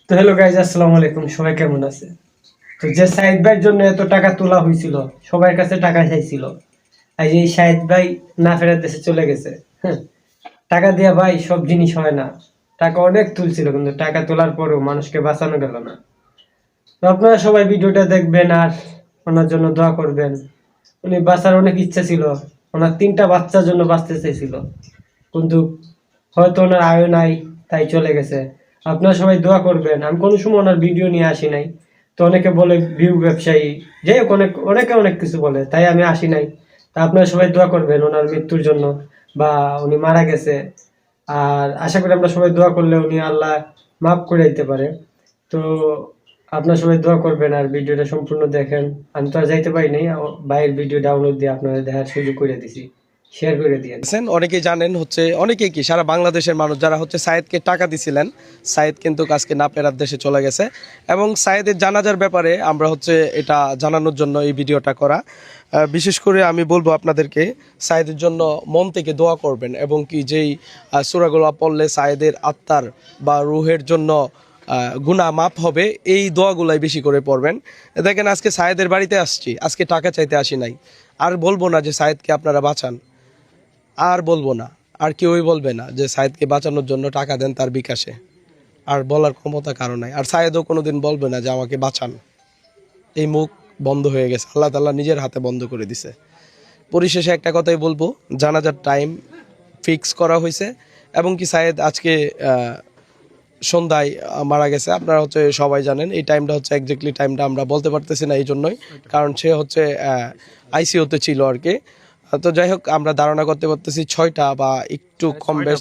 তো hello guys, আসসালামু আলাইকুম। সবাই কেমন আছে? তো যে সাইদ ভাইয়ের জন্য এত টাকা তোলা হয়েছিল, সবার কাছে টাকা চাইছিল, আজ এই সাইদ ভাই না ফেরার দেশে চলে গেছে। হ্যাঁ, টাকা দিয়া ভাই সব জিনিস হয় না। টাকা অনেক তুলছিল, কিন্তু টাকা তোলার পরেও মানুষকে বাঁচানো গেল না। তো আপনারা সবাই ভিডিওটা দেখবেন আর ওনার জন্য দোয়া করবেন। উনি বাঁচার অনেক ইচ্ছা ছিল, ওনার 3টা বাচ্চার জন্য বাঁচতে চাইছিল, কিন্তু হয়তো ওনার আয়ু নাই, তাই চলে গেছে। আপনারা সবাই দোয়া করবেন। আমি কোনো সময় ওনার ভিডিও নিয়ে আসি নাই। তো অনেকে বলে ভিউ ব্যবসায়ী, যাই হোক অনেকে অনেক কিছু বলে, তাই আমি আসি নাই। তা আপনারা সবাই দোয়া করবেন ওনার মৃত্যুর জন্য, বা উনি মারা গেছে। আর আশা করি আমরা সবাই দোয়া করলে উনি আল্লাহ মাফ করে দিতে পারে। তো আপনারা সবাই দোয়া করবেন আর ভিডিওটা সম্পূর্ণ দেখেন। আমি তো আর যাইতে পারি নাই, ভাইয়ের ভিডিও ডাউনলোড দিয়ে আপনারা দেখার সুযোগ করে দিছি। শেয়ার করে দিয়েন। অনেকেই জানেন হচ্ছে অনেকেই কি সারা বাংলাদেশের মানুষ যারা হচ্ছে সায়েদকে টাকা দিছিলেন, সায়েদ কিন্তু আজকে না ফেরার দেশে চলে গেছে। এবং সায়েদের জানাজার ব্যাপারে আমরা হচ্ছে এটা জানানোর জন্য এই ভিডিওটা করা। বিশেষ করে আমি বলবো আপনাদেরকে সায়েদের জন্য মন থেকে দোয়া করবেন, এবং কি যেই সূরাগুলো পড়লে সায়েদের আত্মার বা রুহের জন্য গুনাহ মাফ হবে, এই দোয়াগুলাই বেশি করে পড়বেন। দেখেন, আজকে সায়েদের বাড়িতে আসছি, আজকে টাকা চাইতে আসি নাই। আর বলবো না যে সায়েদকে আপনারা বাঁচান, আর বলবো না, আর কেউই বলবে না যে সায়েদকে বাঁচানোর জন্য টাকা দেন তার বিকাশে। আর বলার ক্ষমতা কারো নাই। আর সায়েদও কোনোদিন বলবে না যে আমাকে বাঁচান। এই মুখ বন্ধ হয়ে গেছে, আল্লাহ তাআলা নিজের হাতে বন্ধ করে দিছে। পরিশেষে একটা কথাই বলবো, জানাজার টাইম ফিক্স করা হয়েছে, এবং কি সায়েদ আজকে সন্ধ্যায় মারা গেছে। আপনারা হচ্ছে সবাই জানেন এই টাইমটা হচ্ছে এক্স্যাক্টলি টাইমটা আমরা বলতে পারতেছি না, এই জন্যই, কারণ সে হচ্ছে আইসিইউতে ছিল আর কি। তো যাই হোক, আমরা ধারণা করতে পারতেছি 6টা বা একটু কম বেশ